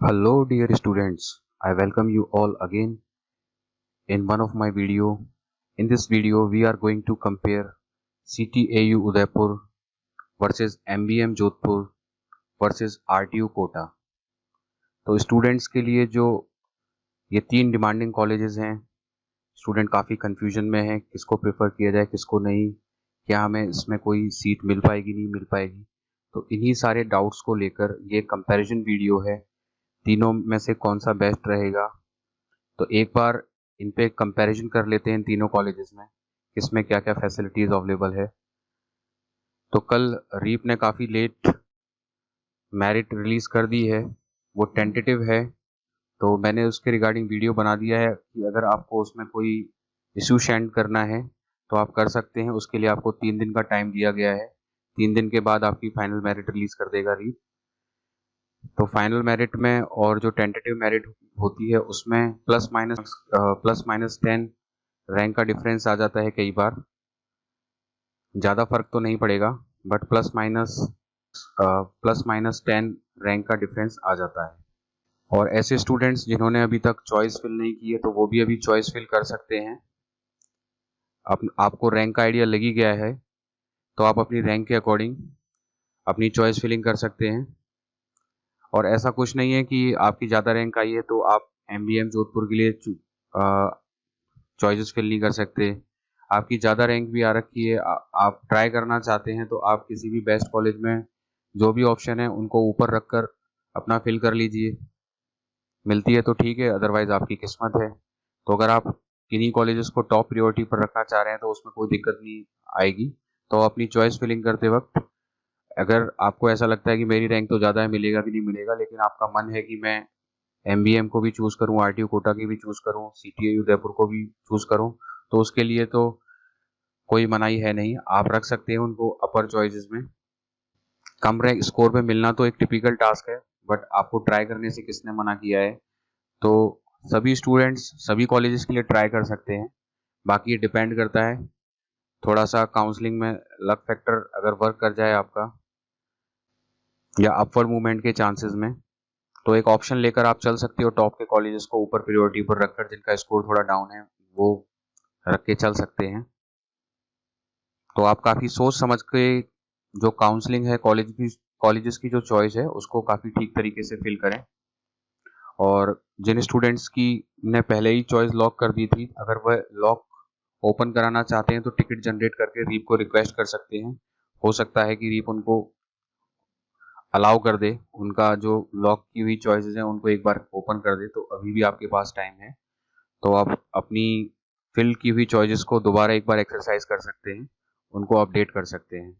Hello dear students, I welcome you all again in one of my video. In this video we are going to compare CTAU Udaipur versus MBM Jodhpur versus RTU Kota. तो students के लिए जो ये तीन demanding colleges हैं, student काफ़ी confusion में है किसको प्रेफर किया जाए किसको नहीं, क्या हमें इसमें कोई सीट मिल पाएगी नहीं मिल पाएगी। तो इन्हीं सारे डाउट्स को लेकर ये कंपैरिजन वीडियो है, तीनों में से कौन सा बेस्ट रहेगा। तो एक बार इन पे कंपैरिजन कर लेते हैं तीनों कॉलेजेस में किसमें क्या क्या फैसिलिटीज अवेलेबल है। तो कल रीप ने काफ़ी लेट मेरिट रिलीज कर दी है, वो टेंटेटिव है, तो मैंने उसके रिगार्डिंग वीडियो बना दिया है कि अगर आपको उसमें कोई इशू सेंड करना है तो आप कर सकते हैं। उसके लिए आपको 3 दिन का टाइम दिया गया है, 3 दिन के बाद आपकी फाइनल मेरिट रिलीज कर देगा रीप। तो फाइनल मेरिट में और जो टेंटेटिव मेरिट होती है उसमें प्लस माइनस 10 रैंक का डिफरेंस आ जाता है। कई बार ज़्यादा फर्क तो नहीं पड़ेगा, बट प्लस माइनस 10 रैंक का डिफरेंस आ जाता है। और ऐसे स्टूडेंट्स जिन्होंने अभी तक चॉइस फिल नहीं की है तो वो भी अभी चॉइस फिल कर सकते हैं। आपको रैंक का आइडिया लग ही गया है तो आप अपनी रैंक के अकॉर्डिंग अपनी चॉइस फिलिंग कर सकते हैं। और ऐसा कुछ नहीं है कि आपकी ज़्यादा रैंक आई है तो आप MBM जोधपुर के लिए चॉइसेस फिल नहीं कर सकते। आपकी ज़्यादा रैंक भी आ रखी है, आप ट्राई करना चाहते हैं तो आप किसी भी बेस्ट कॉलेज में जो भी ऑप्शन है उनको ऊपर रखकर अपना फिल कर लीजिए। मिलती है तो ठीक है, अदरवाइज आपकी किस्मत है। तो अगर आप किन्हीं कॉलेजेस को टॉप प्रायोरिटी पर रखना चाह रहे हैं तो उसमें कोई दिक्कत नहीं आएगी। तो अपनी चॉइस फिलिंग करते वक्त अगर आपको ऐसा लगता है कि मेरी रैंक तो ज़्यादा है, मिलेगा कि नहीं मिलेगा, लेकिन आपका मन है कि मैं MBM को भी चूज़ करूँ, RTU कोटा की भी चूज़ करूँ, CTAU उदयपुर को भी चूज़ करूँ, तो उसके लिए तो कोई मनाही है नहीं, आप रख सकते हैं उनको अपर चॉइसेस में। कम रैंक स्कोर पे मिलना तो एक टिपिकल टास्क है, बट आपको ट्राई करने से किसने मना किया है। तो सभी स्टूडेंट्स सभी कॉलेजेस के लिए ट्राई कर सकते हैं। बाकी ये डिपेंड करता है थोड़ा सा काउंसलिंग में लक फैक्टर अगर वर्क कर जाए आपका या अपवर्ड मूवमेंट के चांसेस में, तो एक ऑप्शन लेकर आप चल सकते हो। टॉप के कॉलेजेस को ऊपर प्रायोरिटी पर रखकर जिनका स्कोर थोड़ा डाउन है वो रख के चल सकते हैं। तो आप काफ़ी सोच समझ के जो काउंसलिंग है कॉलेजेस की जो चॉइस है उसको काफ़ी ठीक तरीके से फिल करें। और जिन स्टूडेंट्स की ने पहले ही चॉइस लॉक कर दी थी, अगर वह लॉक ओपन कराना चाहते हैं तो टिकट जनरेट करके रीप को रिक्वेस्ट कर सकते हैं। हो सकता है कि रीप उनको अलाउ कर दे, उनका जो लॉक की हुई चॉइसेस हैं उनको एक बार ओपन कर दे। तो अभी भी आपके पास टाइम है, तो आप अपनी फिल की हुई चॉइसेस को दोबारा एक बार एक्सरसाइज कर सकते हैं, उनको अपडेट कर सकते हैं।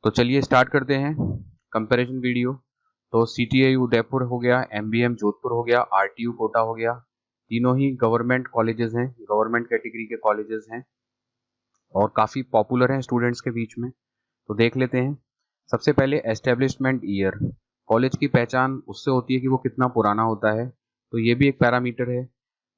तो चलिए स्टार्ट करते हैं कंपैरिजन वीडियो। तो CTAU उदयपुर हो गया, MBM जोधपुर हो गया, RTU कोटा हो गया, तीनों ही गवर्नमेंट कॉलेजेस हैं, गवर्नमेंट कैटेगरी के कॉलेजेस हैं और काफ़ी पॉपुलर हैं स्टूडेंट्स के बीच में। तो देख लेते हैं। सबसे पहले एस्टेब्लिशमेंट ईयर, कॉलेज की पहचान उससे होती है कि वो कितना पुराना होता है, तो ये भी एक पैरामीटर है।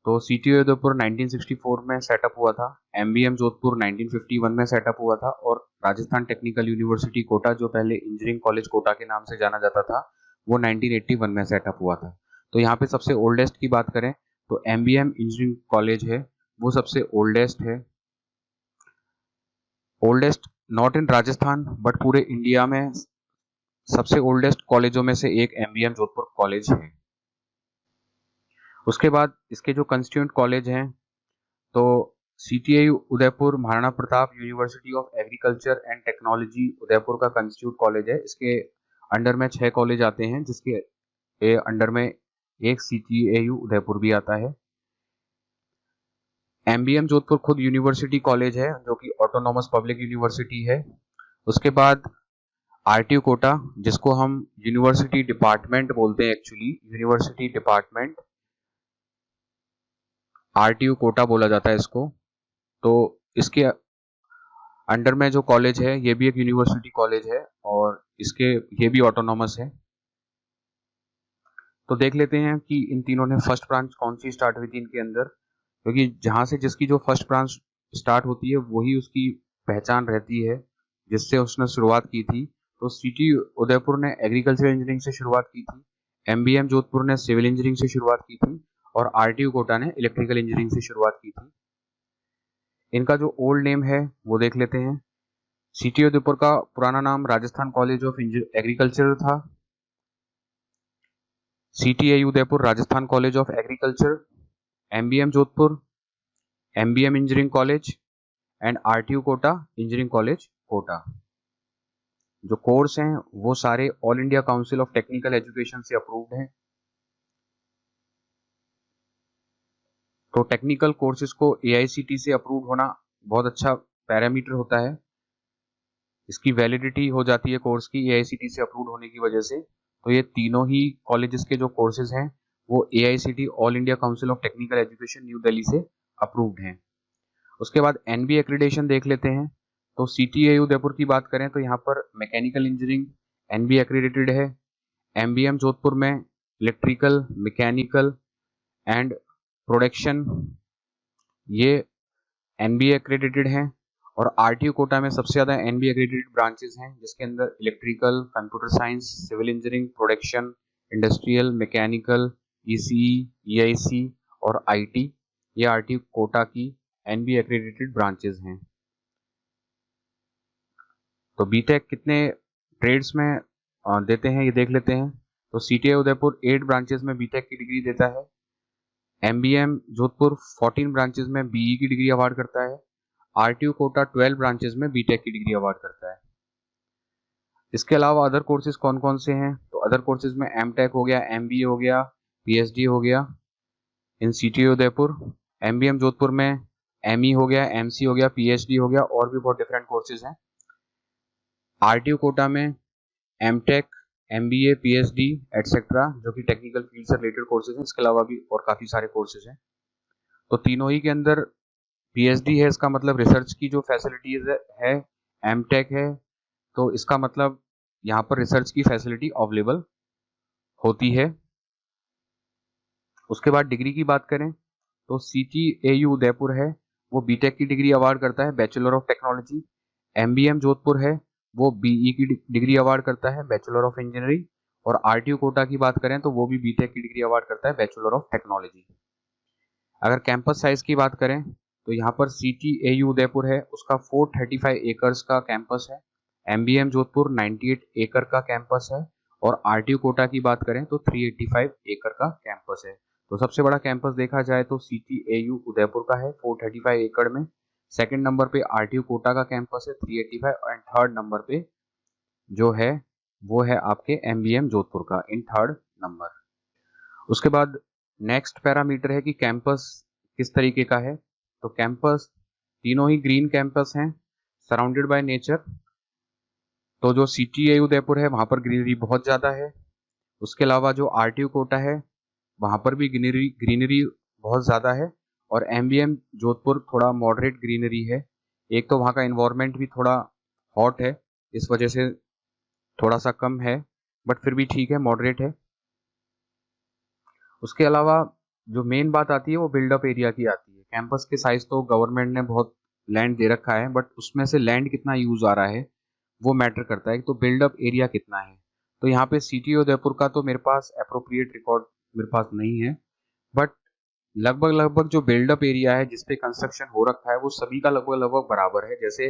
तो CTAU उदयपुर 1964 में सेटअप हुआ था, MBM जोधपुर 1951 में सेटअप हुआ था और राजस्थान टेक्निकल यूनिवर्सिटी कोटा जो पहले इंजीनियरिंग कॉलेज कोटा के नाम से जाना जाता था वो 1981 में सेटअप हुआ था। तो यहाँ पे सबसे ओल्डेस्ट की बात करें तो MBM इंजीनियरिंग कॉलेज है, वो सबसे ओल्डेस्ट है। Oldest not in Rajasthan but पूरे इंडिया में सबसे ओल्डेस्ट कॉलेजों में से एक MBM जोधपुर कॉलेज है। उसके बाद इसके जो कंस्टिट्यूएंट कॉलेज हैं तो CTAU Udaipur Maharana Pratap university of agriculture and technology Udaipur का कंस्टिट्यूट कॉलेज है। इसके अंडर में 6 कॉलेज आते हैं जिसके अंडर में एक CTAU उदयपुर भी आता है। MBM जोधपुर खुद यूनिवर्सिटी कॉलेज है जो कि ऑटोनॉमस पब्लिक यूनिवर्सिटी है। उसके बाद RTU कोटा जिसको हम यूनिवर्सिटी डिपार्टमेंट बोलते हैं, actually university department RTU Kota बोला जाता है इसको। तो इसके अंडर में जो कॉलेज है ये भी एक यूनिवर्सिटी कॉलेज है और ये भी ऑटोनॉमस है। तो देख लेते हैं कि इन तीनों ने फर्स्ट ब्रांच कौन सी स्टार्ट हुई थी इनके अंदर, क्योंकि जहां से जिसकी जो फर्स्ट ब्रांच स्टार्ट होती है वही उसकी पहचान रहती है जिससे उसने शुरुआत की थी। तो CTAU उदयपुर ने एग्रीकल्चर इंजीनियरिंग से शुरुआत की थी, एमबीएम जोधपुर ने सिविल इंजीनियरिंग से शुरुआत की थी और आरटीयू कोटा ने इलेक्ट्रिकल इंजीनियरिंग से शुरुआत की थी। इनका जो ओल्ड नेम है वो देख लेते हैं। सीटीयू उदयपुर का पुराना नाम राजस्थान कॉलेज ऑफ एग्रीकल्चर था। CTAU Udaipur Rajasthan college of agriculture, MBM Jodhpur MBM engineering college and RTU Kota engineering college Kota. जो कोर्स हैं वो सारे all India council of technical education से अप्रूव्ड हैं। तो टेक्निकल कोर्सेज को एआईसीटी से अप्रूव्ड होना बहुत अच्छा पैरामीटर होता है। इसकी वैलिडिटी हो जाती है कोर्स की एआईसीटी से अप्रूव्ड होने की वजह से। तो ये तीनों ही कॉलेजेस के जो कोर्सेज हैं वो AICT all India council of technical education new Delhi से अप्रूव्ड हैं। उसके बाद एनबी एक्रेडिटेशन देख लेते हैं। तो सीटीएयू उदयपुर की बात करें तो यहाँ पर मैकेनिकल इंजीनियरिंग एनबी एक्रेडिटेड है। एमबीएम जोधपुर में इलेक्ट्रिकल, मैकेनिकल एंड प्रोडक्शन ये एनबी एक्रेडिटेड हैं। और आरटीयू कोटा में सबसे ज्यादा एनबी एक्रेडिटेड ब्रांचेस हैं, जिसके अंदर electrical, computer science, civil engineering, production, industrial, mechanical, ECE, EIC और आईटी, ये आरटीयू कोटा की एनबी एक्रेडिटेड ब्रांचेस हैं। तो बीटेक कितने ट्रेड्स में देते हैं ये देख लेते हैं। तो सीटीएयू उदयपुर 8 ब्रांचेस में बीटेक की डिग्री देता है। एमबीएम जोधपुर 14 ब्रांचेस में बीई की डिग्री अवार्ड करता है। आरटीयू कोटा 12 ब्रांचेस में बीटेक की डिग्री अवार्ड करता है। इसके अलावा अदर कोर्सेज कौन कौन से हैं? तो अदर कोर्सेज में एमटेक हो गया, एमबीए हो गया, पीएचडी हो गया इन सीटीयू उदयपुर। एमबीएम जोधपुर में एमई हो गया, एमसी हो गया, पीएचडी हो गया और भी बहुत डिफरेंट कोर्सेज हैं। आरटीयू कोटा में एमटेक, एमबीए, पीएचडी एटसेट्रा जो कि टेक्निकल फील्ड से रिलेटेड कोर्सेज हैं। इसके अलावा भी और काफी सारे कोर्सेज हैं। तो तीनों ही के अंदर पीएचडी है, इसका मतलब रिसर्च की जो फैसिलिटीज है। एमटेक है तो इसका मतलब यहाँ पर रिसर्च की फैसिलिटी अवेलेबल होती है। उसके बाद डिग्री की बात करें तो सीटीएयू उदयपुर है वो बीटेक की डिग्री अवार्ड करता है, bachelor of technology. MBM Jodhpur है वो बीई की डिग्री अवार्ड करता है, बैचलर ऑफ इंजीनियरिंग। और आरटीयू कोटा की बात करें तो वो भी बीटेक की डिग्री अवार्ड करता है, बैचलर ऑफ टेक्नोलॉजी। अगर कैंपस साइज की बात करें तो यहाँ पर सीटीएयू उदयपुर है उसका 435 एकर्स का कैंपस है। एमबीएम जोधपुर 98 एकड़ का कैंपस है। और आरटीयू कोटा की बात करें तो 385 एकड़ का कैंपस है। तो सबसे बड़ा कैंपस देखा जाए तो सीटीएयू उदयपुर का है 435 एकड़ में। सेकंड नंबर पे आरटीयू कोटा का कैंपस है 385 एंड थर्ड नंबर पे जो है वो है आपके एमबीएम जोधपुर का इन थर्ड नंबर। उसके बाद नेक्स्ट पैरामीटर है कि कैंपस किस तरीके का है। तो कैंपस तीनों ही ग्रीन कैंपस हैं, सराउंडेड बाय नेचर। तो जो सीटीएयू उदयपुर है वहां पर ग्रीनरी बहुत ज्यादा है। उसके अलावा जो आरटीयू कोटा है वहां पर भी ग्रीनरी बहुत ज्यादा है। और एमबीएम जोधपुर थोड़ा मॉडरेट ग्रीनरी है। एक तो वहाँ का इन्वायरमेंट भी थोड़ा हॉट है, इस वजह से थोड़ा सा कम है, बट फिर भी ठीक है, मॉडरेट है। उसके अलावा जो मेन बात आती है वो बिल्डअप एरिया की आती है। कैंपस के साइज तो गवर्नमेंट ने बहुत लैंड दे रखा है, बट उसमें से लैंड कितना यूज आ रहा है वो मैटर करता है। तो बिल्डअप एरिया कितना है। तो यहाँ पे सीटीयू उदयपुर का तो मेरे पास एप्रोप्रिएट रिकॉर्ड मेरे पास नहीं है, बट लगभग जो बिल्डअप एरिया है जिसपे कंस्ट्रक्शन हो रखा है वो सभी का लगभग बराबर है। जैसे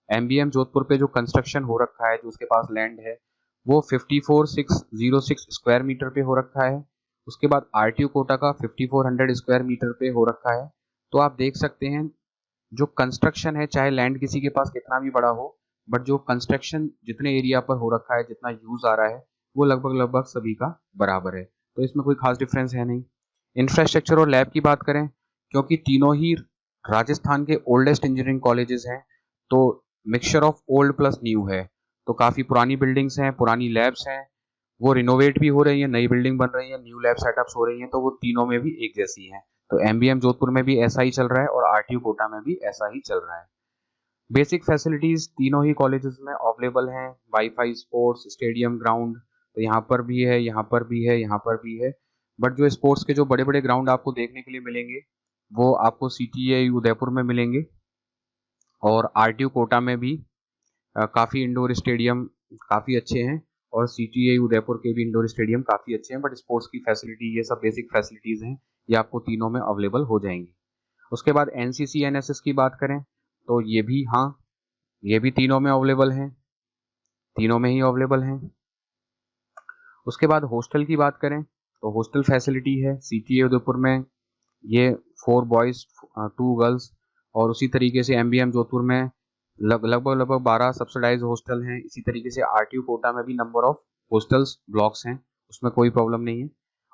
एमबीएम जोधपुर पे जो कंस्ट्रक्शन हो रखा है, जो उसके पास लैंड है, वो 54,606 स्क्वायर मीटर पे हो रखा है। उसके बाद आरटीयू कोटा का 5400 स्क्वायर मीटर पे हो रखा है। तो आप देख सकते हैं जो कंस्ट्रक्शन है, चाहे लैंड किसी के पास कितना भी बड़ा हो, बट जो कंस्ट्रक्शन जितने एरिया पर हो रखा है, जितना यूज आ रहा है, वो लगभग सभी का बराबर है। तो इसमें कोई खास डिफरेंस है नहीं। इंफ्रास्ट्रक्चर और लैब की बात करें, क्योंकि तीनों ही राजस्थान के ओल्डेस्ट इंजीनियरिंग कॉलेजेस हैं, तो mixture of old plus new है। तो काफी पुरानी बिल्डिंग्स हैं, पुरानी लैब्स हैं, वो रिनोवेट भी हो रही है, नई बिल्डिंग बन रही है, न्यू लैब सेटअप्स हो रही हैं, तो वो तीनों में भी एक जैसी हैं। तो एमबीएम जोधपुर में भी ऐसा ही चल रहा है और आरटीयू कोटा में भी ऐसा ही चल रहा है। बेसिक फैसिलिटीज तीनों ही कॉलेजेस में अवेलेबल हैं। वाईफाई, स्पोर्ट्स, स्टेडियम, ग्राउंड तो यहाँ पर भी है, यहाँ पर भी है, यहाँ पर भी है। बट जो स्पोर्ट्स के जो बड़े बड़े ग्राउंड आपको देखने के लिए मिलेंगे वो आपको सीटीएयू उदयपुर में मिलेंगे। और आरटीयू कोटा में भी काफी इंडोर स्टेडियम काफी अच्छे हैं। और CTAU उदयपुर के भी इंडोर स्टेडियम काफ़ी अच्छे हैं, बट स्पोर्ट्स की फैसिलिटी, ये सब बेसिक फैसिलिटीज़ हैं, ये आपको तीनों में अवेलेबल हो जाएंगी। उसके बाद NCC NSS की बात करें तो ये भी, हाँ, ये भी तीनों में अवेलेबल हैं, तीनों में ही अवेलेबल हैं। उसके बाद हॉस्टल की बात करें तो हॉस्टल फैसिलिटी है CTA उदयपुर में, ये 4 बॉयज़ 2 गर्ल्स, और उसी तरीके से MBM जोधपुर में लगभग 12 सब्सिडाइज हॉस्टल हैं। इसी तरीके से RTU कोटा में भी नंबर ऑफ हॉस्टल्स ब्लॉक्स हैं, उसमें कोई प्रॉब्लम नहीं है।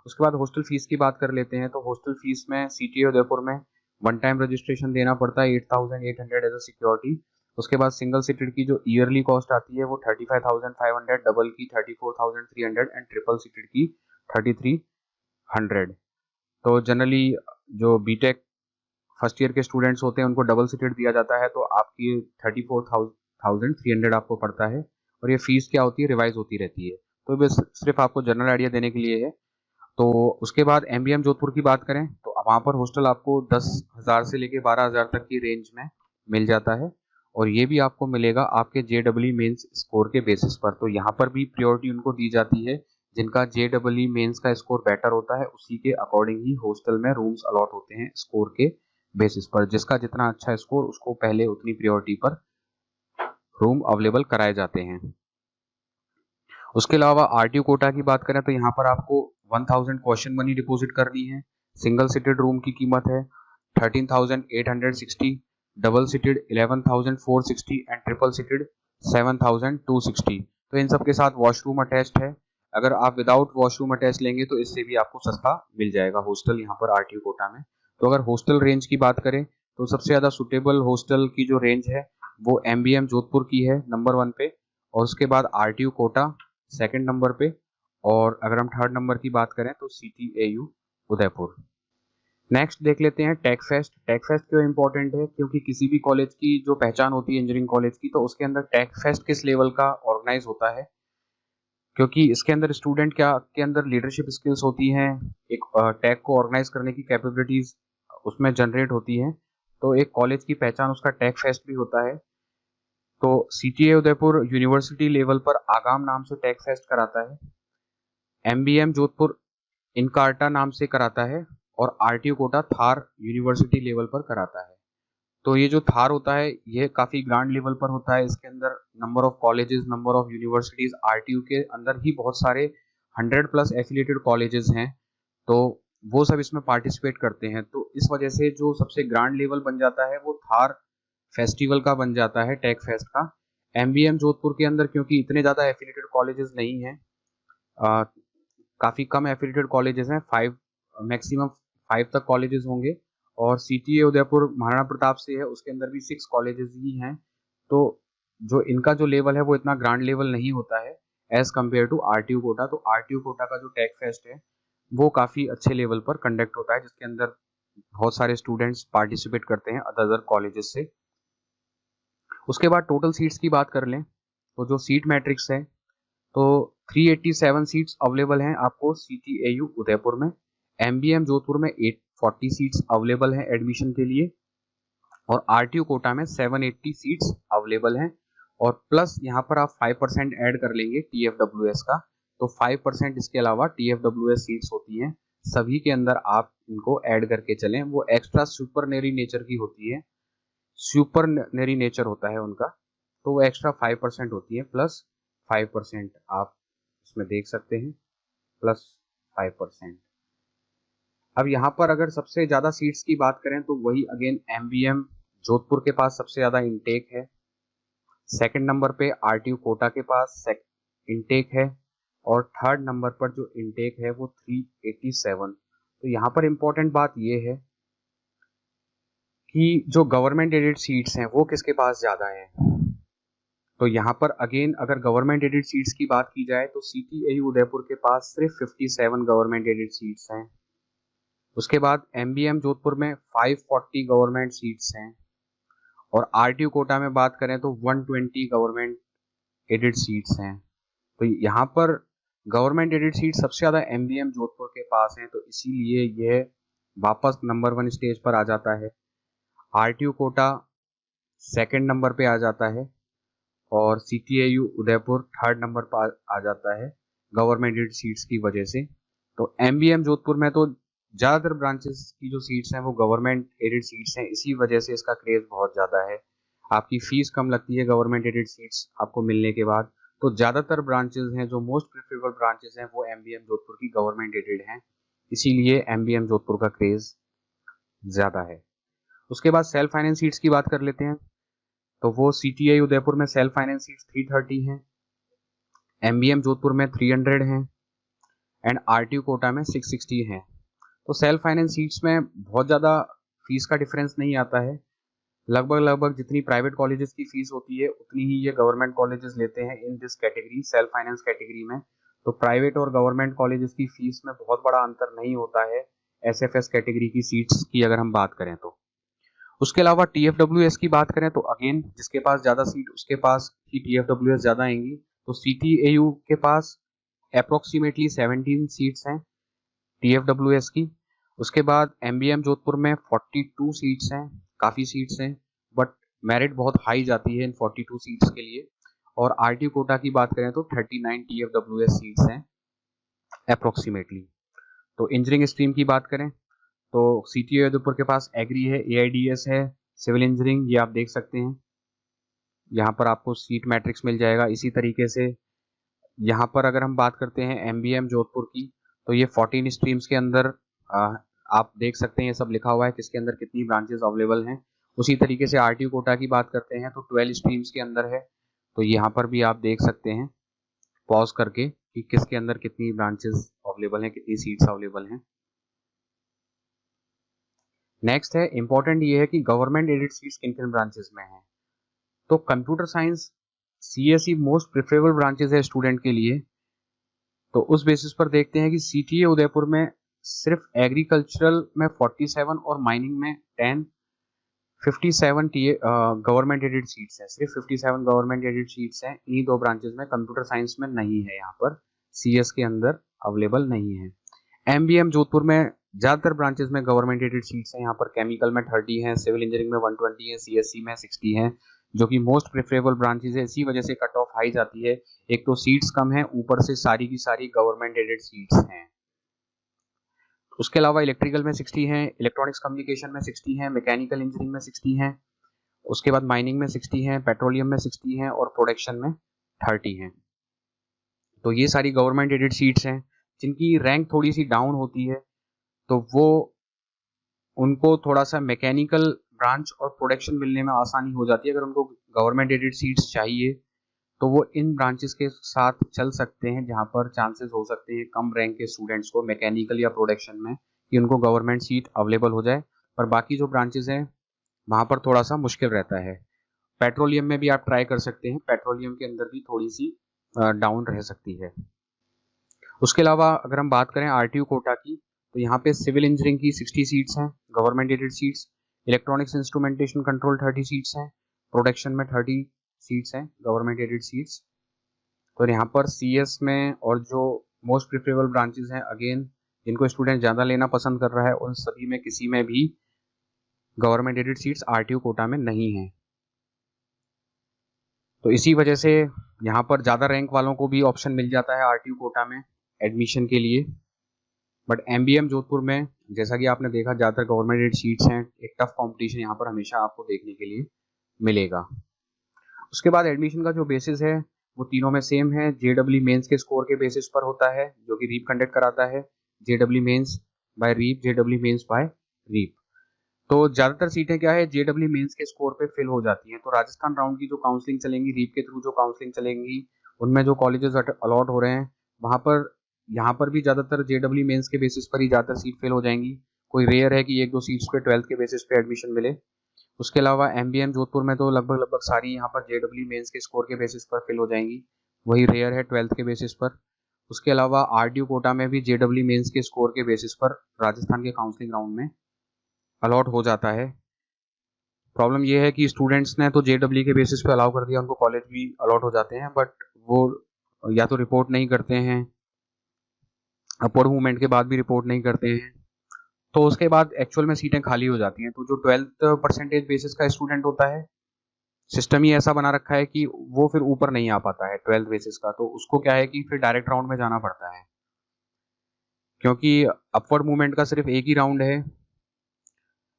उसके बाद हॉस्टल फीस की बात कर लेते हैं तो हॉस्टल फीस में CTA उदयपुर में वन टाइम रजिस्ट्रेशन देना पड़ता है 8,800 एज अ सिक्योरिटी। उसके बाद सिंगल सीटेड की जो ईयरली कॉस्ट आती है वो 35,500, डबल की 34,300 एंड ट्रिपल सीटेड की 3,300। तो जनरली जो बीटेक फर्स्ट ईयर के स्टूडेंट्स होते हैं उनको डबल सीटेड दिया जाता है, तो आपकी 34,300 आपको पड़ता है। और ये फीस क्या होती है, रिवाइज होती रहती है, तो बस सिर्फ आपको जनरल आइडिया देने के लिए है। तो उसके बाद MBM जोधपुर की बात करें तो वहाँ पर हॉस्टल आपको 10,000 से लेके 12,000 तक की रेंज में मिल जाता है, और ये भी आपको मिलेगा आपके JEE मेंस स्कोर के बेसिस पर। तो यहाँ पर भी प्रायोरिटी उनको दी जाती है जिनका JEE मेंस का स्कोर बेटर होता है, उसी के अकॉर्डिंग ही हॉस्टल में रूम्स अलॉट होते हैं स्कोर के बेसिस पर। जिसका जितना अच्छा स्कोर, उसको पहले उतनी प्रायोरिटी पर रूम अवेलेबल कराए जाते हैं। उसके अलावा RTU कोटा की बात करें तो यहाँ पर आपको 1,000 क्वेश्चन मनी डिपॉजिट करनी है। सिंगल सीटेड रूम की कीमत है 13,860, double seated 11,460 and triple seated 7,260। तो इन सब के साथ वॉशरूम अटैच्ड है। अगर आप विदाउट वॉशरूम अटैच लेंगे तो इससे भी आपको सस्ता मिल जाएगा हॉस्टल यहाँ पर RTU कोटा में। तो अगर हॉस्टल रेंज की बात करें तो सबसे ज़्यादा सुटेबल हॉस्टल की जो रेंज है वो MBM जोधपुर की है नंबर 1 पे, और उसके बाद RTU कोटा सेकंड नंबर पे, और अगर हम थर्ड नंबर की बात करें तो CTAU उदयपुर। नेक्स्ट देख लेते हैं टेक फेस्ट। टेक फेस्ट क्यों इंपॉर्टेंट है, क्योंकि किसी भी कॉलेज की जो पहचान होती है इंजीनियरिंग कॉलेज की, तो उसके अंदर टेक फेस्ट किस लेवल का ऑर्गेनाइज होता है, क्योंकि इसके अंदर स्टूडेंट क्या के अंदर लीडरशिप स्किल्स होती हैं, एक टेक को ऑर्गेनाइज करने की कैपेबिलिटीज उसमें जनरेट होती हैं। तो एक कॉलेज की पहचान उसका टेक फेस्ट भी होता है। तो CTA उदयपुर यूनिवर्सिटी लेवल पर आगाम नाम से टेक फेस्ट कराता है, MBM जोधपुर इनकार्टा नाम से कराता है, और RTU Kota through university level पर कराता है। तो ये जो थार होता है ये काफी ग्रांड लेवल पर होता है। इसके अंदर number of colleges, number of universities, RTU के अंदर ही बहुत सारे 100+ एफिलिएटेड कॉलेजेस हैं, तो वो सब इसमें पार्टिसिपेट करते हैं। तो इस वजह से जो सबसे ग्रांड लेवल बन जाता है वो थार फेस्टिवल का बन जाता है, टेक फेस्ट का। MBM जोधपुर के अंदर क्योंकि इतने ज्यादा एफिलिएटेड कॉलेजेस नहीं हैं, काफी कम एफिलिएटेड कॉलेजेस हैं, 5 मैक्सिमम 5 तक कॉलेजेस होंगे, और CTA उदयपुर महाराणा प्रताप से है, उसके अंदर भी 6 कॉलेजेस ही हैं। तो जो इनका जो लेवल है वो इतना ग्रांड लेवल नहीं होता है as compare to RTU Kota. तो RTU कोटा का जो टेक फेस्ट है वो काफी अच्छे लेवल पर कंडक्ट होता है, जिसके अंदर बहुत सारे स्टूडेंट्स पार्टिसिपेट करते हैं अदर कॉलेजेस से। उसके बाद टोटल सीट्स की बात कर लें तो जो सीट मैट्रिक्स है तो 387 सीट्स अवेलेबल हैं आपको CTAU उदयपुर में। MBM जोधपुर में 840 सीट्स अवेलेबल हैं एडमिशन के लिए, और RTU कोटा में 780 सीट्स अवेलेबल हैं। और प्लस यहाँ पर आप 5% ऐड कर लेंगे TFWS का, तो 5% इसके अलावा TFWS सीट्स होती हैं सभी के अंदर, आप इनको ऐड करके चलें। वो एक्स्ट्रा सुपरनरी नेचर की होती है, सुपरनरी नेचर होता है उनका, तो वो एक्स्ट्रा 5% होती है, प्लस 5% आप इसमें देख सकते हैं, प्लस 5%। अब यहाँ पर अगर सबसे ज्यादा सीट्स की बात करें तो वही अगेन MBM जोधपुर के पास सबसे ज्यादा इनटेक है, सेकंड नंबर पे RTU कोटा के पास इनटेक है, और थर्ड नंबर पर जो इनटेक है वो 387। तो यहाँ पर इंपॉर्टेंट बात ये है कि जो गवर्नमेंट एडेड सीट्स हैं वो किसके पास ज्यादा हैं। तो यहाँ पर अगेन अगर गवर्नमेंट एडेड सीट्स की बात की जाए तो CTAU उदयपुर के पास सिर्फ 57 गवर्नमेंट एडेड सीट्स हैं। उसके बाद MBM जोधपुर में 540 गवर्नमेंट सीट्स हैं, और RTU कोटा में बात करें तो 120 गवर्नमेंट एडेड सीट्स हैं। तो यहाँ पर गवर्नमेंट एडेड सीट सबसे ज्यादा MBM जोधपुर के पास हैं, तो इसीलिए यह वापस नंबर 1 स्टेज पर आ जाता है। RTU कोटा सेकंड नंबर पे आ जाता है, और CTAU उदयपुर थर्ड नंबर पर आ जाता है गवर्नमेंट एडेड सीट्स की वजह से। तो MBM जोधपुर में तो ज़्यादातर ब्रांचेस की जो सीट्स हैं वो गवर्नमेंट एडेड सीट्स हैं, इसी वजह से इसका क्रेज बहुत ज़्यादा है। आपकी फीस कम लगती है गवर्नमेंट एडेड सीट्स आपको मिलने के बाद। तो ज़्यादातर ब्रांचेस हैं जो मोस्ट प्रेफरेबल ब्रांचेस हैं वो MBM जोधपुर की गवर्नमेंट एडेड हैं, इसीलिए MBM जोधपुर का क्रेज ज़्यादा है। उसके बाद सेल्फ फाइनेंस सीट्स की बात कर लेते हैं। तो वो CTI उदयपुर में सेल्फ फाइनेंस सीट्स 330 हैं, MBM जोधपुर में 300 हैं एंड RTU कोटा में 660 हैं। तो सेल्फ फाइनेंस सीट्स में बहुत ज़्यादा फीस का डिफरेंस नहीं आता है। लगभग जितनी प्राइवेट कॉलेजेस की फीस होती है उतनी ही ये गवर्नमेंट कॉलेजेस लेते हैं in this category, self finance category में। तो प्राइवेट और गवर्नमेंट कॉलेजेस की फीस में बहुत बड़ा अंतर नहीं होता है SFS कैटेगरी की सीट्स की अगर हम बात करें तो। उसके अलावा TFWS की बात करें तो अगेन जिसके पास ज़्यादा सीट उसके पास ही TFWS ज़्यादा आएंगी। तो CTAU के पास अप्रोक्सीमेटली 17 सीट्स हैं TFWS की। उसके बाद MBM जोधपुर में 42 सीट्स हैं, काफ़ी सीट्स हैं, बट मेरिट बहुत हाई जाती है इन 42 सीट्स के लिए। और RTU कोटा की बात करें तो 39 TFWS सीट्स हैं अप्रोक्सीमेटली। तो इंजीनियरिंग स्ट्रीम की बात करें तो CTI उदयपुर के पास एग्री है, AIDS है, सिविल इंजीनियरिंग, ये आप देख सकते हैं। यहाँ पर आपको सीट मैट्रिक्स मिल जाएगा। इसी तरीके से यहाँ पर अगर हम बात करते हैं MBM जोधपुर की तो ये 14 स्ट्रीम्स के अंदर आप देख सकते हैं ये सब लिखा हुआ है किसके अंदर कितनी ब्रांचेस अवेलेबल हैं। उसी तरीके से RTU कोटा की बात करते हैं तो 12 स्ट्रीम्स के अंदर है। तो यहाँ पर भी आप देख सकते हैं पॉज करके कि किसके अंदर कितनी ब्रांचेस अवेलेबल हैं, कितनी सीट्स अवेलेबल हैं। नेक्स्ट है इंपॉर्टेंट ये है कि गवर्नमेंट एडेड सीट्स किन किन ब्रांचेस में हैं। तो computer science CSE most preferable branches है स्टूडेंट के लिए। तो उस बेसिस पर देखते हैं कि CTA उदयपुर में सिर्फ एग्रीकल्चरल में 47 और माइनिंग में 10, 57 गवर्नमेंट एडेड सीट्स हैं, सिर्फ 57 गवर्नमेंट एडेड सीट्स हैं इन्हीं दो ब्रांचेस में। कंप्यूटर साइंस में नहीं है, यहाँ पर CS के अंदर अवेलेबल नहीं है। MBM जोधपुर में ज़्यादातर ब्रांचेस में गवर्नमेंट एडेड सीट्स हैं। यहाँ पर केमिकल में 30 हैं, सिविल इंजीनियरिंग में 120 है, CSE में 60 हैं, जो कि मोस्ट प्रेफरेबल ब्रांचेस है। इसी वजह से कट ऑफ हाई जाती है। एक तो सीट्स कम है, ऊपर से सारी की सारी गवर्नमेंट एडेड सीट्स हैं। उसके अलावा इलेक्ट्रिकल में 60 हैं, इलेक्ट्रॉनिक्स कम्युनिकेशन में 60 हैं, मैकेनिकल इंजीनियरिंग में 60 हैं, उसके बाद माइनिंग में 60 हैं, पेट्रोलियम में 60 हैं और प्रोडक्शन में 30 हैं। तो ये सारी गवर्नमेंट एडेड सीट्स हैं जिनकी रैंक थोड़ी सी डाउन होती है, तो वो उनको थोड़ा सा मैकेनिकल ब्रांच और प्रोडक्शन मिलने में आसानी हो जाती है। अगर उनको गवर्नमेंट एडेड सीट्स चाहिए तो वो इन ब्रांचेस के साथ चल सकते हैं, जहां पर चांसेस हो सकते हैं कम रैंक के स्टूडेंट्स को मैकेनिकल या प्रोडक्शन में कि उनको गवर्नमेंट सीट अवेलेबल हो जाए। पर बाकी जो ब्रांचेस हैं वहां पर थोड़ा सा मुश्किल रहता है। पेट्रोलियम में भी आप ट्राई कर सकते हैं, पेट्रोलियम के अंदर भी थोड़ी सी डाउन रह सकती है। उसके अलावा अगर हम बात करें RTU कोटा की तो यहाँ पे सिविल इंजीनियरिंग की 60 सीट्स हैं government aided seats, electronics instrumentation control 30 seats हैं, प्रोडक्शन में 30 सीट्स हैं गवर्नमेंट एडेड सीट्स। तो यहाँ पर CS में और जो मोस्ट प्रेफरेबल ब्रांचेस हैं अगेन जिनको स्टूडेंट ज़्यादा लेना पसंद कर रहा है उन सभी में किसी में भी government aided seats RTU quota में नहीं है। तो इसी वजह से यहाँ पर ज़्यादा रैंक वालों को भी ऑप्शन मिल जाता है RTU कोटा में एडमिशन के लिए। बट MBM जोधपुर में जैसा कि आपने देखा ज़्यादातर गवर्नमेंट एडेड सीट्स हैं, एक टफ कंपटीशन यहाँ पर हमेशा आपको देखने के लिए मिलेगा। उसके बाद एडमिशन का जो बेसिस है वो तीनों में सेम है, JEE मेंस के स्कोर के बेसिस पर होता है जो कि रीप कंडक्ट कराता है, JEE mains by REAP, JEE mains by REAP. तो ज़्यादातर सीटें क्या है JEE मेंस के स्कोर पे फिल हो जाती हैं। तो राजस्थान राउंड की जो काउंसलिंग चलेंगी, रीप के थ्रू जो काउंसलिंग चलेंगी, उनमें जो कॉलेजेस अलॉट हो रहे हैं वहाँ पर यहाँ पर भी ज़्यादातर JEE मेंस के बेसिस पर ही ज़्यादातर सीट फिल हो जाएंगी। कोई रेयर है कि एक दो सीट्स पे 12th के बेसिस पे एडमिशन मिले। उसके अलावा MBM जोधपुर में तो लगभग सारी यहाँ पर JEE मेंस के स्कोर के बेसिस पर फिल हो जाएंगी, वही रेयर है 12th के बेसिस पर। उसके अलावा RTU कोटा में भी JEE मेंस के स्कोर के बेसिस पर राजस्थान के काउंसलिंग राउंड में अलॉट हो जाता है। प्रॉब्लम ये है कि स्टूडेंट्स ने तो JEE के बेसिस पे अलाउ कर दिया, उनको कॉलेज भी अलॉट हो जाते हैं, बट वो या तो रिपोर्ट नहीं करते हैं, अपवर्ड मूवमेंट के बाद भी रिपोर्ट नहीं करते हैं, तो उसके बाद एक्चुअल में सीटें खाली हो जाती हैं। तो जो 12th परसेंटेज बेसिस का स्टूडेंट होता है सिस्टम ही ऐसा बना रखा है कि वो फिर ऊपर नहीं आ पाता है 12th बेसिस का, तो उसको क्या है कि फिर डायरेक्ट राउंड में जाना पड़ता है, क्योंकि अपवर्ड मूवमेंट का सिर्फ एक ही राउंड है।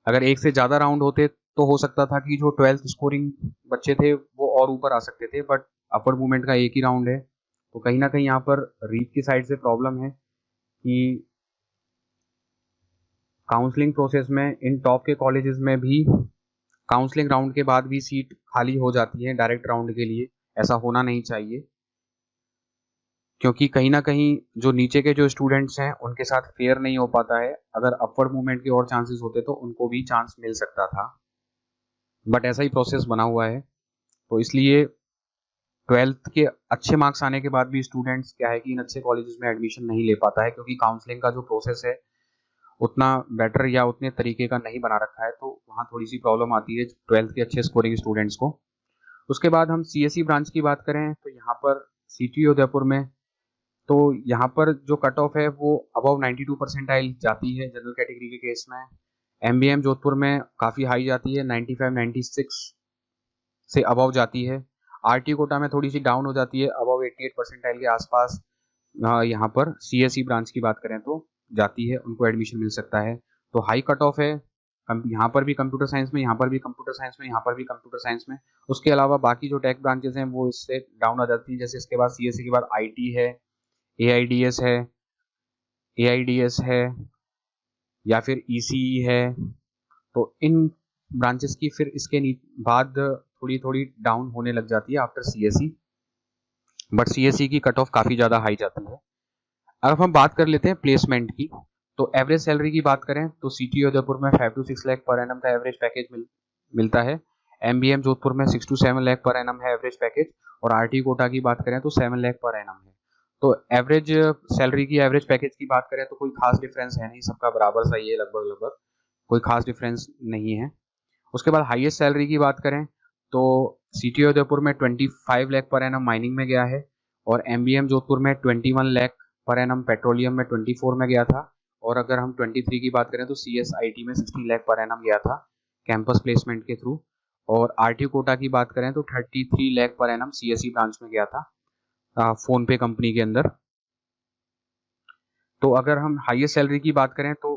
अगर एक से ज़्यादा राउंड होते तो हो सकता था कि जो 12th स्कोरिंग बच्चे थे वो और ऊपर आ सकते थे, बट अपवर्ड मूवमेंट का एक ही राउंड है। तो कहीं ना कहीं यहाँ पर रीप की साइड से प्रॉब्लम है कि काउंसलिंग प्रोसेस में इन टॉप के कॉलेजेस में भी काउंसलिंग राउंड के बाद भी सीट खाली हो जाती है डायरेक्ट राउंड के लिए। ऐसा होना नहीं चाहिए, क्योंकि कहीं ना कहीं जो नीचे के जो स्टूडेंट्स हैं उनके साथ फेयर नहीं हो पाता है। अगर अपवर्ड मूवमेंट के और चांसेस होते तो उनको भी चांस मिल सकता था, बट ऐसा ही प्रोसेस बना हुआ है। तो इसलिए 12th के अच्छे मार्क्स आने के बाद भी स्टूडेंट्स क्या है कि इन अच्छे कॉलेजेस में एडमिशन नहीं ले पाता है, क्योंकि काउंसलिंग का जो प्रोसेस है उतना बेटर या उतने तरीके का नहीं बना रखा है। तो वहाँ थोड़ी सी प्रॉब्लम आती है 12th के अच्छे स्कोरिंग स्टूडेंट्स को। उसके बाद हम सीएसई ब्रांच की बात करें तो यहाँ पर सीटीयू उदयपुर में, तो यहाँ पर जो कट ऑफ है वो अबव 92 परसेंटाइल जाती है जनरल कैटेगरी के केस में। एमबीएम जोधपुर में काफ़ी हाई जाती है, 95 96 से अबव जाती है। आरटी कोटा में थोड़ी सी डाउन हो जाती है, अबव 88 परसेंटाइल के आसपास। यहाँ पर सीएसई ब्रांच की बात करें तो जाती है, उनको एडमिशन मिल सकता है। तो हाई कट ऑफ है यहाँ पर भी कंप्यूटर साइंस में, यहाँ पर भी कंप्यूटर साइंस में, यहाँ पर भी कंप्यूटर साइंस में। उसके अलावा बाकी जो टेक ब्रांचेस हैं वो इससे डाउन आ जाती है। जैसे इसके बाद सीएसई के बाद आईटी है, एआईडीएस है, या फिर ईसीई है। तो इन ब्रांचेस की फिर इसके बाद थोड़ी थोड़ी डाउन होने लग जाती है आफ्टर सीएसई, बट सीएसई की कट ऑफ काफ़ी ज़्यादा हाई जाती है। अब हम बात कर लेते हैं प्लेसमेंट की। तो एवरेज सैलरी की बात करें तो सिटी उदयपुर में 5 to 6 लाख पर एनम का एवरेज पैकेज मिलता है। एमबीएम जोधपुर में 6 to 7 लाख पर एनम है एवरेज पैकेज, और आरटी कोटा की बात करें तो 7 लाख पर एनम है। तो एवरेज सैलरी की, एवरेज पैकेज की बात करें तो कोई खास डिफरेंस है नहीं, सबका बराबर सही है, लगभग लगभग कोई खास डिफरेंस नहीं है। उसके बाद हाईएस्ट सैलरी की बात करें तो सिटी उदयपुर में 25 लाख पर एनम माइनिंग में गया है, और एमबीएम जोधपुर में 21 लाख पर एनम पेट्रोलियम में 24 में गया था। और अगर हम 23 की बात करें तो सीएसआईटी में 16 लाख पर एनम गया था कैंपस प्लेसमेंट के थ्रू। और आरटी कोटा की बात करें तो 33 lakh per annum CSE branch में गया था फोन पे कंपनी के अंदर। तो अगर हम हाईएस्ट सैलरी की बात करें तो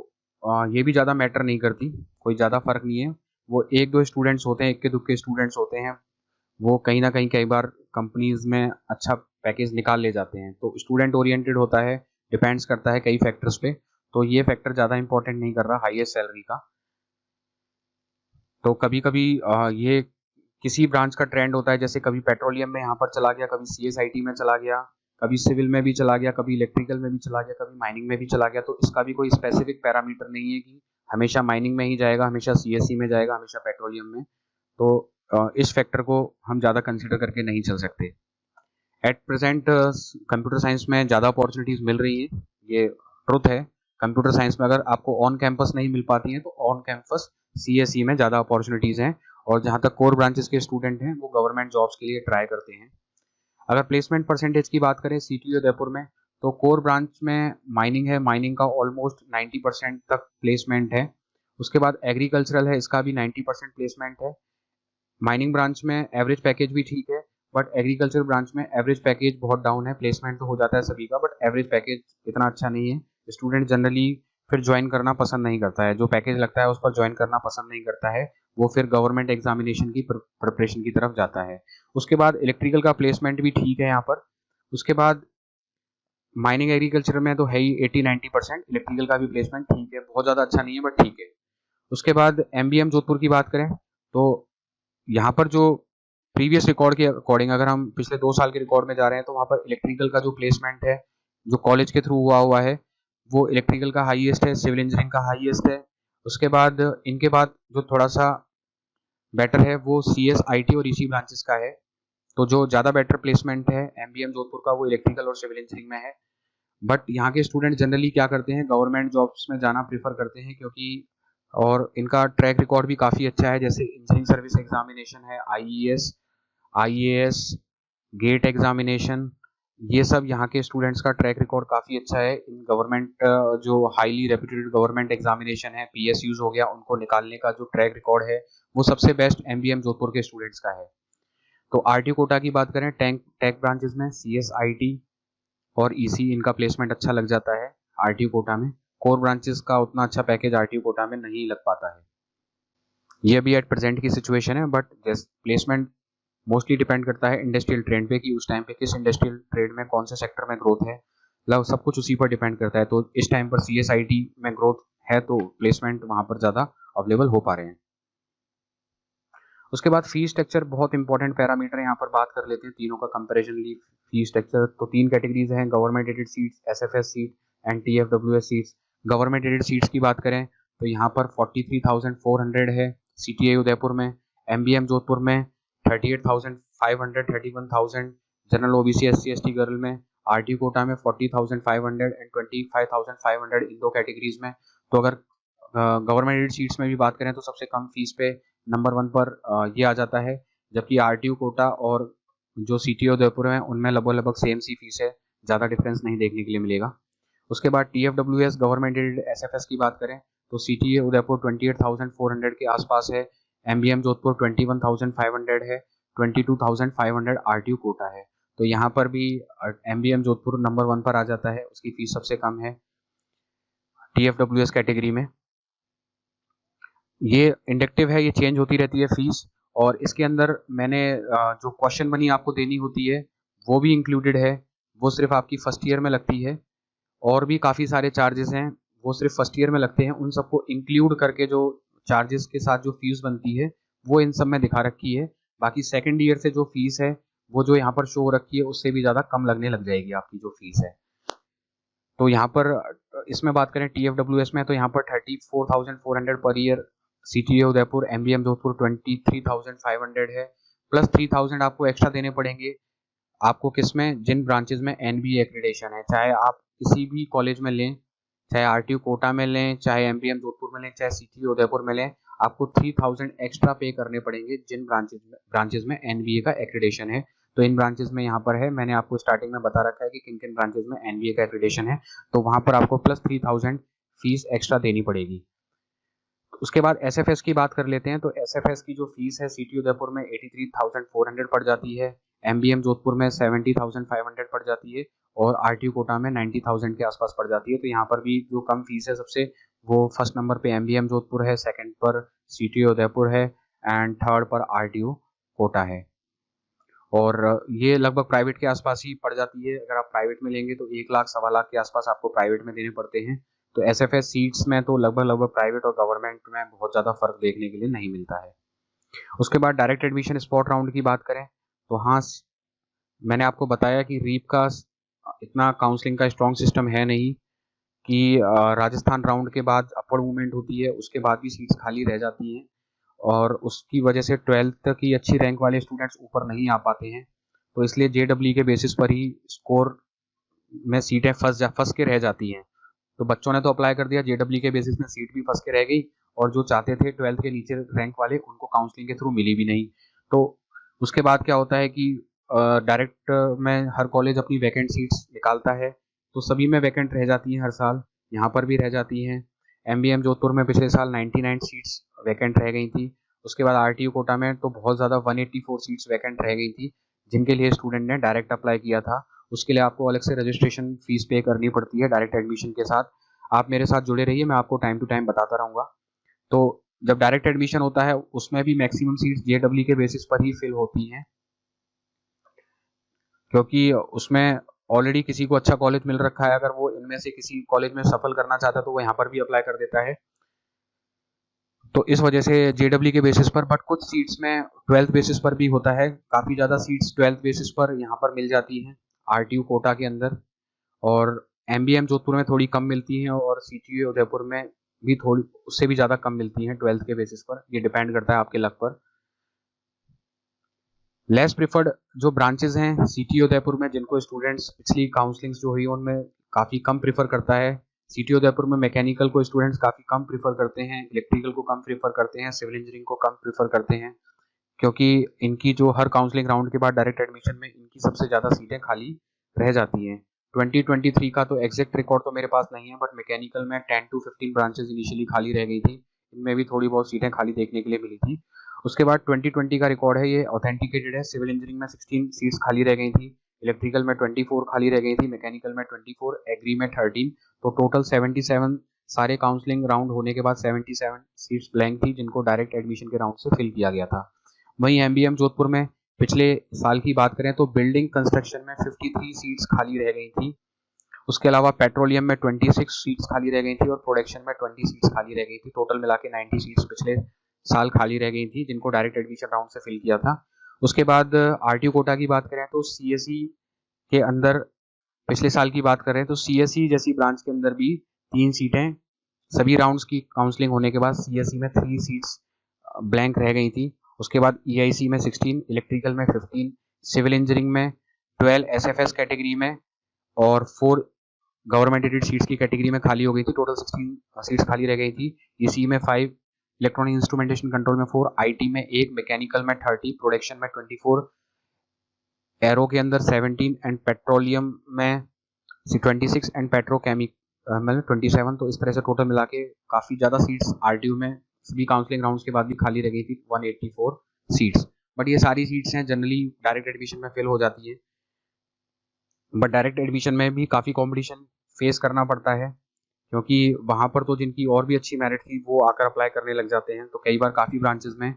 ये भी ज़्यादा मैटर नहीं करती, कोई ज़्यादा फर्क नहीं है। वो एक दो स्टूडेंट्स होते हैं, इक्के दुक्के स्टूडेंट्स होते हैं, वो कहीं ना कहीं कई बार कंपनीज में अच्छा पैकेज निकाल ले जाते हैं। तो स्टूडेंट ओरिएंटेड होता है, डिपेंड्स करता है कई फैक्टर्स पे, तो ये फैक्टर ज़्यादा इंपॉर्टेंट नहीं कर रहा हाईएस्ट सैलरी का। तो कभी कभी ये किसी ब्रांच का ट्रेंड होता है, जैसे कभी पेट्रोलियम में यहाँ पर चला गया, कभी सीएसआईटी में चला गया, कभी सिविल में भी चला गया, कभी इलेक्ट्रिकल में भी चला गया, कभी माइनिंग में भी चला गया। तो इसका भी कोई स्पेसिफिक पैरामीटर नहीं है कि हमेशा माइनिंग में ही जाएगा, हमेशा सीएसई में जाएगा, हमेशा पेट्रोलियम में। तो इस फैक्टर को हम ज़्यादा कंसिडर करके नहीं चल सकते। एट प्रेजेंट कंप्यूटर साइंस में ज़्यादा अपॉर्चुनिटीज़ मिल रही हैं, ये ट्रुथ है। कंप्यूटर साइंस में अगर आपको ऑन कैंपस नहीं मिल पाती हैं तो ऑन कैंपस सीएसई में ज़्यादा अपॉर्चुनिटीज़ हैं, और जहाँ तक कोर ब्रांचेस के स्टूडेंट हैं वो गवर्नमेंट जॉब्स के लिए ट्राई करते हैं। अगर प्लेसमेंट परसेंटेज की बात करें सिटी उदयपुर में, तो कोर ब्रांच में माइनिंग है, माइनिंग का ऑलमोस्ट 90% तक प्लेसमेंट है। उसके बाद एग्रीकल्चरल है, इसका भी 90% प्लेसमेंट है। माइनिंग ब्रांच में एवरेज पैकेज भी ठीक है, बट एग्रीकल्चर ब्रांच में एवरेज पैकेज बहुत डाउन है। प्लेसमेंट तो हो जाता है सभी का, बट एवरेज पैकेज इतना अच्छा नहीं है। स्टूडेंट जनरली फिर ज्वाइन करना पसंद नहीं करता है, जो पैकेज लगता है उस पर ज्वाइन करना पसंद नहीं करता है, वो फिर गवर्नमेंट एग्जामिनेशन की प्रिपरेशन की तरफ जाता है। उसके बाद इलेक्ट्रिकल का प्लेसमेंट भी ठीक है यहाँ पर। उसके बाद माइनिंग एग्रीकल्चर में तो है ही 80-90%, इलेक्ट्रिकल का भी प्लेसमेंट ठीक है, बहुत ज़्यादा अच्छा नहीं है बट ठीक है। उसके बाद एमबीएम जोधपुर की बात करें तो यहाँ पर जो प्रीवियस रिकॉर्ड के अकॉर्डिंग, अगर हम पिछले 2 साल के रिकॉर्ड में जा रहे हैं, तो वहाँ पर इलेक्ट्रिकल का जो प्लेसमेंट है जो कॉलेज के थ्रू हुआ है वो इलेक्ट्रिकल का हाईएस्ट है, सिविल इंजीनियरिंग का हाईएस्ट है। उसके बाद इनके बाद जो थोड़ा सा बेटर है वो सीएसआईटी और ईसी ब्रांचेस का है। तो जो ज़्यादा बेटर प्लेसमेंट है एमबीएम जोधपुर का वो इलेक्ट्रिकल और सिविल इंजीनियरिंग में है। बट यहाँ के स्टूडेंट जनरली क्या करते हैं, गवर्नमेंट जॉब्स में जाना प्रीफर करते हैं, क्योंकि और इनका ट्रैक रिकॉर्ड भी काफ़ी अच्छा है। जैसे इंजीनियरिंग सर्विस एग्जामिनेशन है, आईईएस, आईएएस, गेट एग्जामिनेशन, ये सब यहाँ के स्टूडेंट्स का ट्रैक रिकॉर्ड काफ़ी अच्छा है। इन गवर्नमेंट जो हाईली रेप्यूटेड गवर्नमेंट एग्जामिनेशन है, पीएसयूज हो गया, उनको निकालने का जो ट्रैक रिकॉर्ड है वो सबसे बेस्ट एमबीएम जोधपुर के स्टूडेंट्स का है। तो आरटी कोटा की बात करें, टेक ब्रांचेस में सीएस, आईटी और ईसी इनका प्लेसमेंट अच्छा लग जाता है आरटी कोटा में। कोर ब्रांचेस का उतना अच्छा पैकेज आरटी कोटा में नहीं लग पाता है। ये भी एट प्रेजेंट की सिचुएशन है, बट प्लेसमेंट मोस्टली डिपेंड करता है इंडस्ट्रियल ट्रेंड पे कि उस टाइम पे किस इंडस्ट्रियल ट्रेड में कौन से सेक्टर में ग्रोथ है, मतलब सब कुछ उसी पर डिपेंड करता है। तो इस टाइम पर सीएसआईटी में ग्रोथ है तो प्लेसमेंट वहां पर ज़्यादा अवेलेबल हो पा रहे हैं। उसके बाद फीस स्ट्रक्चर बहुत इंपॉर्टेंट पैरामीटर यहाँ पर बात कर लेते हैं, तीनों का कंपेरिजनली फीस स्ट्रक्चर। तो 3 कैटेगरीज हैं, government aided seats, SFS seat and TFWS seats. Government aided seats की बात करें तो यहाँ पर 43,400 है सीटीए उदयपुर में, एमबीएम जोधपुर में 38,500, 31,000, general OBC SC ST girl में, आरटी कोटा में 40,500 एंड 25,500 इन 2 कैटेगरीज में। तो अगर गवर्नमेंट एडेड सीट्स में भी बात करें तो सबसे कम फीस पे नंबर 1 पर ये आ जाता है, जबकि आरटीयू कोटा और जो सीटीओ उदयपुर है उनमें लगभग सेम सी फीस है, ज़्यादा डिफरेंस नहीं देखने के लिए मिलेगा। उसके बाद टीएफडब्ल्यूएस गवर्नमेंट एडेड एसएफएस की बात करें तो सीटीए उदयपुर 28,400 के आसपास है, एमबीएम जोधपुर 21,500 है, 22,500 आरटीयू कोटा है। तो यहाँ पर भी एमबीएम जोधपुर नंबर 1 पर आ जाता है, उसकी फीस सबसे कम है टीएफडब्ल्यूएस कैटेगरी में। ये इंडक्टिव है, ये चेंज होती रहती है फीस, और इसके अंदर मैंने जो क्वेश्चन मनी आपको देनी होती है वो भी इंक्लूडेड है, वो सिर्फ आपकी फर्स्ट ईयर में लगती है। और भी काफ़ी सारे चार्जेस हैं वो सिर्फ फर्स्ट ईयर में लगते हैं, उन सबको इंक्लूड करके जो चार्जेस के साथ जो फीस बनती है वो इन सब में दिखा रखी है। बाकी सेकेंड ईयर से जो फीस है वो जो यहाँ पर शो हो रखी है उससे भी ज़्यादा कम लगने लग जाएगी आपकी जो फीस है। तो यहाँ पर इसमें बात करें टीएफडब्ल्यूएस में तो यहाँ पर 34,400 per year CTA Udaipur, MBM Jodhpur 23,500 है, प्लस 3,000 आपको एक्स्ट्रा देने पड़ेंगे आपको किसमें, जिन ब्रांचेस में एनबीए एक्रेडिटेशन है। चाहे आप किसी भी कॉलेज में लें, चाहे आरटीयू कोटा में लें, चाहे एमबीएम जोधपुर में लें, चाहे सीटीए उदयपुर में लें, आपको 3,000 एक्स्ट्रा पे करने पड़ेंगे जिन ब्रांचेस में एनबीए का एक्रेडिटेशन है। तो इन ब्रांचेस में यहाँ पर है, मैंने आपको स्टार्टिंग में बता रखा है कि किन किन ब्रांचेस में एनबीए का एक्रेडिटेशन है, तो वहां पर आपको प्लस 3,000 फीस एक्स्ट्रा देनी पड़ेगी। उसके बाद एसएफएस की बात कर लेते हैं। तो एसएफएस की जो फीस है सीटी उदयपुर में 83,400 पड़ जाती है, एमबीएम जोधपुर में 70,500 पड़ जाती है, और आरटीयू कोटा में 90,000 के आसपास पड़ जाती है। तो यहाँ पर भी जो कम फीस है सबसे, वो फर्स्ट नंबर पे एमबीएम जोधपुर है, सेकंड पर सीटी उदयपुर है, एंड थर्ड पर आरटीयू कोटा है। और ये लगभग प्राइवेट के आसपास ही पड़ जाती है। अगर आप प्राइवेट में लेंगे तो 1 लाख 1.25 लाख के आसपास आपको प्राइवेट में देने पड़ते हैं। तो एसएफएस सीट्स में तो लगभग प्राइवेट और गवर्नमेंट में बहुत ज़्यादा फर्क देखने के लिए नहीं मिलता है। उसके बाद डायरेक्ट एडमिशन स्पॉट राउंड की बात करें तो हाँ, मैंने आपको बताया कि रीप का इतना काउंसलिंग का स्ट्रॉन्ग सिस्टम है नहीं, कि राजस्थान राउंड के बाद अपवर्ड मूवमेंट होती है, उसके बाद भी सीट्स खाली रह जाती हैं, और उसकी वजह से 12th तक की अच्छी रैंक वाले स्टूडेंट्स ऊपर नहीं आ पाते हैं। तो इसलिए जेडब्ल्यू के बेसिस पर ही स्कोर में सीटें फंस के रह जाती हैं। तो बच्चों ने तो अप्लाई कर दिया, जेडब्ल्यू के बेसिस में सीट भी फंस के रह गई, और जो चाहते थे 12th के नीचे रैंक वाले उनको काउंसलिंग के थ्रू मिली भी नहीं। तो उसके बाद क्या होता है कि डायरेक्ट में हर कॉलेज अपनी वैकेंट सीट्स निकालता है, तो सभी में वैकेंट रह जाती हैं हर साल, यहाँ पर भी रह जाती हैं। एमबीएम जोधपुर में पिछले साल 99 सीट्स वैकेंट रह गई थी। उसके बाद आरटीयू कोटा में तो बहुत ज़्यादा 184 सीट्स वैकेंट रह गई थी, जिनके लिए स्टूडेंट ने डायरेक्ट अप्लाई किया था। उसके लिए आपको अलग से रजिस्ट्रेशन फीस पे करनी पड़ती है डायरेक्ट एडमिशन के साथ। आप मेरे साथ जुड़े रहिए, मैं आपको टाइम टू टाइम बताता रहूँगा। तो जब डायरेक्ट एडमिशन होता है उसमें भी मैक्सिमम सीट्स जेडब्ल्यू के बेसिस पर ही फिल होती हैं, क्योंकि उसमें ऑलरेडी किसी को अच्छा कॉलेज मिल रखा है, अगर वो इनमें से किसी कॉलेज में सफल करना चाहता है तो वो यहाँ पर भी अप्लाई कर देता है। तो इस वजह से जेडब्ल्यू के बेसिस पर, बट कुछ सीट्स में 12th बेसिस पर भी होता है, काफ़ी ज़्यादा सीट्स 12th बेसिस पर यहाँ पर मिल जाती हैं आरटीयू कोटा के अंदर, और एमबीएम जोधपुर में थोड़ी कम मिलती हैं, और सीटीयू उदयपुर में भी थोड़ी उससे भी ज़्यादा कम मिलती हैं 12th के बेसिस पर। ये डिपेंड करता है आपके लक पर। लेस प्रिफर्ड जो ब्रांचेस हैं सीटीयू उदयपुर में, जिनको स्टूडेंट्स पिछली काउंसलिंग्स जो हुई उनमें काफ़ी कम प्रीफर करता है। सीटीयू उदयपुर में मैकेनिकल को स्टूडेंट्स काफ़ी कम प्रीफर करते हैं, इलेक्ट्रिकल को कम प्रीफर करते हैं, सिविल इंजीनियरिंग को कम प्रीफर करते हैं, क्योंकि इनकी जो हर काउंसलिंग राउंड के बाद डायरेक्ट एडमिशन में इनकी सबसे ज़्यादा सीटें खाली रह जाती हैं। 2023 का तो एग्जैक्ट रिकॉर्ड तो मेरे पास नहीं है, बट मैकेनिकल में 10 to 15 ब्रांचेस इनिशियली खाली रह गई थी, इनमें भी थोड़ी बहुत सीटें खाली देखने के लिए मिली थी। उसके बाद 2020 का रिकॉर्ड है, ये ऑथेंटिकेटेड है। सिविल इंजीनियरिंग में 16 सीट्स खाली रह गई थी, इलेक्ट्रिकल में 24 खाली रह गई थी, मैकेनिकल में 24, एग्री में 13, तो टोटल 77। सारे काउंसलिंग राउंड होने के बाद 77 सीट्स ब्लैंक थी, जिनको डायरेक्ट एडमिशन के राउंड से फिल किया गया था। वहीं एमबीएम जोधपुर में पिछले साल की बात करें तो बिल्डिंग कंस्ट्रक्शन में 53 सीट्स खाली रह गई थी। उसके अलावा पेट्रोलियम में 26 सीट्स खाली रह गई थी और प्रोडक्शन में 20 सीट्स खाली रह गई थी। टोटल मिला के 90 सीट्स पिछले साल खाली रह गई थी, जिनको डायरेक्ट एडमिशन राउंड से फिल किया था। उसके बाद आरटीयू कोटा की बात करें तो सीएसई के अंदर पिछले साल की बात करें तो सीएसई जैसी ब्रांच के अंदर भी 3 सीटें सभी राउंड्स की काउंसलिंग होने के बाद सीएसई में 3 सीट्स ब्लैंक रह गई थी। उसके बाद ईआईसी में 16, इलेक्ट्रिकल में 15, सिविल इंजीनियरिंग में 12 एसएफएस कैटेगरी में और 4 गवर्नमेंट एडेड सीट्स की कैटेगरी में खाली हो गई थी। टोटल 16 सीट्स खाली रह गई थी। ईसी में 5, इलेक्ट्रॉनिक इंस्ट्रूमेंटेशन कंट्रोल में 4, आईटी में 1, मैकेनिकल में 30, प्रोडक्शन में 24, एरो के अंदर 17 एंड पेट्रोलियम में 26 एंड पेट्रोकेमिक में 27। तो इस तरह से टोटल मिला के काफ़ी ज़्यादा सीट्स आरटीयू में सभी काउंसलिंग राउंड्स के बाद भी खाली रह गई थी, 184 सीट्स। बट ये सारी सीट्स हैं जनरली डायरेक्ट एडमिशन में फिल हो जाती है, बट डायरेक्ट एडमिशन में भी काफ़ी कंपटीशन फेस करना पड़ता है, क्योंकि वहाँ पर तो जिनकी और भी अच्छी मेरिट थी वो आकर अप्लाई करने लग जाते हैं। तो कई बार काफ़ी ब्रांचेस में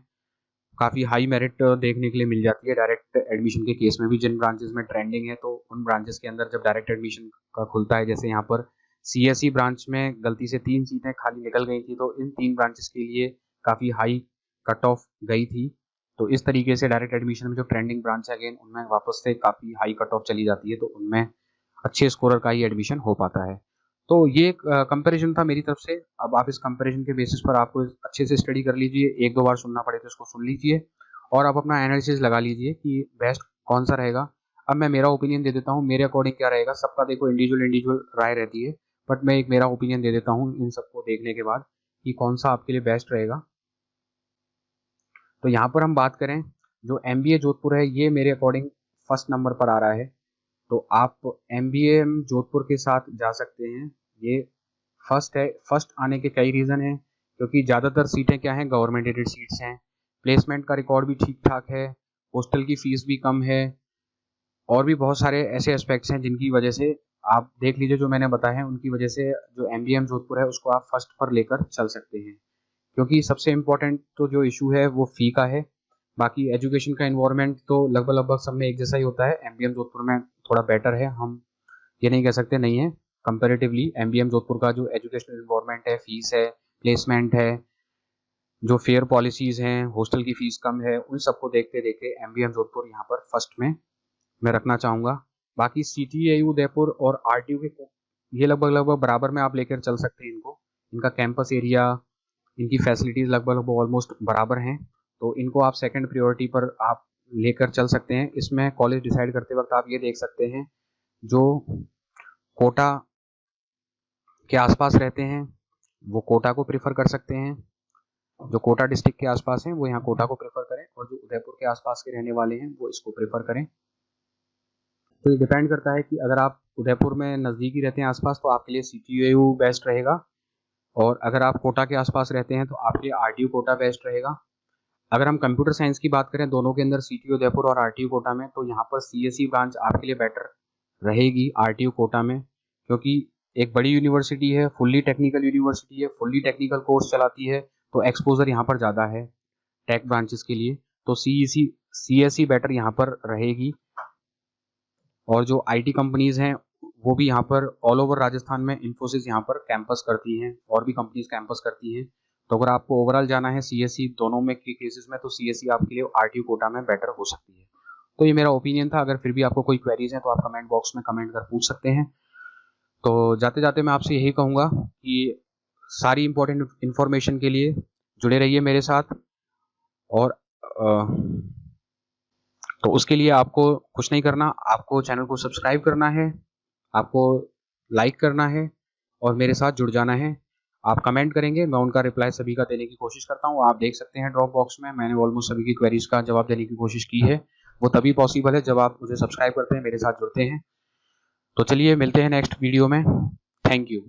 काफ़ी हाई मेरिट देखने के लिए मिल जाती है डायरेक्ट एडमिशन के केस में भी। जिन ब्रांचेस में ट्रेंडिंग है तो उन ब्रांचेस के अंदर जब डायरेक्ट एडमिशन का खुलता है, जैसे यहाँ पर सीएसई ब्रांच में गलती से 3 सीटें खाली निकल गई थी, तो इन 3 ब्रांचेस के लिए काफ़ी हाई कट ऑफ गई थी। तो इस तरीके से डायरेक्ट एडमिशन में जो ट्रेंडिंग ब्रांच है अगेन उनमें वापस से काफ़ी हाई कट ऑफ चली जाती है, तो उनमें अच्छे स्कोरर का ही एडमिशन हो पाता है। तो ये एक कंपैरिजन था मेरी तरफ से। अब आप इस कंपैरिजन के बेसिस पर आपको अच्छे से स्टडी कर लीजिए, 1-2 बार सुनना पड़े तो इसको सुन लीजिए और आप अपना एनालिसिस लगा लीजिए कि बेस्ट कौन सा रहेगा। अब मैं मेरा ओपिनियन दे देता हूँ, मेरे अकॉर्डिंग क्या रहेगा। सबका देखो इंडिविजुअल राय रहती है, बट मैं एक मेरा ओपिनियन दे देता हूँ इन सबको देखने के बाद कि कौन सा आपके लिए बेस्ट रहेगा। तो यहाँ पर हम बात करें, जो एमबीए जोधपुर है ये मेरे अकॉर्डिंग फर्स्ट नंबर पर आ रहा है। तो आप एमबीए जोधपुर के साथ जा सकते हैं, ये फर्स्ट है। फर्स्ट आने के कई रीज़न हैं, क्योंकि ज़्यादातर सीटें क्या हैं, गवर्नमेंट एडेड सीट्स हैं, प्लेसमेंट का रिकॉर्ड भी ठीक ठाक है, हॉस्टल की फ़ीस भी कम है, और भी बहुत सारे ऐसे एस्पेक्ट्स हैं जिनकी वजह से आप देख लीजिए जो मैंने बताया है, उनकी वजह से जो एमबीए जोधपुर है उसको आप फर्स्ट पर लेकर चल सकते हैं। क्योंकि सबसे इम्पोर्टेंट तो जो इशू है वो फ़ी का है, बाकी एजुकेशन का इन्वायरमेंट तो लगभग सब में एक जैसा ही होता है। एमबीएम जोधपुर में थोड़ा बेटर है, हम ये नहीं कह सकते नहीं है। कंपैरेटिवली एमबीएम जोधपुर का जो एजुकेशनल इन्वायरमेंट है, फीस है, प्लेसमेंट है, जो फेयर पॉलिसीज हैं, हॉस्टल की फ़ीस कम है, उन सबको देखते देखते एमबीएम जोधपुर यहाँ पर फर्स्ट में मैं रखना चाहूँगा। बाकी सीटीएयू उदयपुर और आरटीयू के ये लगभग बराबर में आप लेकर चल सकते हैं इनको। इनका कैंपस एरिया, इनकी फैसिलिटीज़ लगभग ऑलमोस्ट बराबर हैं, तो इनको आप सेकंड प्रायोरिटी पर आप लेकर चल सकते हैं। इसमें कॉलेज डिसाइड करते वक्त आप ये देख सकते हैं, जो कोटा के आसपास रहते हैं वो कोटा को प्रेफर कर सकते हैं, जो कोटा डिस्ट्रिक्ट के आसपास हैं वो यहाँ कोटा को प्रेफर करें, और जो उदयपुर के आसपास के रहने वाले हैं वो इसको प्रेफर करें। तो ये डिपेंड करता है कि अगर आप उदयपुर में नज़दीकी रहते हैं आसपास तो आपके लिए सीटीएयू बेस्ट रहेगा, और अगर आप कोटा के आसपास रहते हैं तो आपके लिए आरटीयू कोटा बेस्ट रहेगा। अगर हम कंप्यूटर साइंस की बात करें दोनों के अंदर, सीटीयू उदयपुर और आरटीयू कोटा में, तो यहाँ पर सीएसई ब्रांच आपके लिए बेटर रहेगी आरटीयू कोटा में, क्योंकि एक बड़ी यूनिवर्सिटी है, फुल्ली टेक्निकल यूनिवर्सिटी है, फुल्ली टेक्निकल कोर्स चलाती है, तो एक्सपोजर यहाँ पर ज़्यादा है टेक ब्रांचेस के लिए, तो सीएसई बेटर यहाँ पर रहेगी। और जो आईटी कंपनीज हैं वो भी यहाँ पर ऑल ओवर राजस्थान में इन्फोसिस यहाँ पर कैंपस करती हैं, और भी कंपनीज कैंपस करती हैं। तो अगर आपको ओवरऑल जाना है सीएसई दोनों में के केसेस में, तो सीएसई आपके लिए आरटीयू कोटा में बेटर हो सकती है। तो ये मेरा ओपिनियन था। अगर फिर भी आपको कोई क्वेरीज हैं तो आप कमेंट बॉक्स में कमेंट कर पूछ सकते हैं। तो जाते जाते मैं आपसे यही कहूँगा कि सारी इंपॉर्टेंट इन्फॉर्मेशन के लिए जुड़े रहिए मेरे साथ, और तो उसके लिए आपको कुछ नहीं करना, आपको चैनल को सब्सक्राइब करना है, आपको लाइक करना है और मेरे साथ जुड़ जाना है। आप कमेंट करेंगे, मैं उनका रिप्लाई सभी का देने की कोशिश करता हूँ। आप देख सकते हैं ड्रॉप बॉक्स में मैंने ऑलमोस्ट सभी की क्वेरीज का जवाब देने की कोशिश की है। वो तभी पॉसिबल है जब आप मुझे सब्सक्राइब करते हैं, मेरे साथ जुड़ते हैं। तो चलिए मिलते हैं नेक्स्ट वीडियो में। Thank you.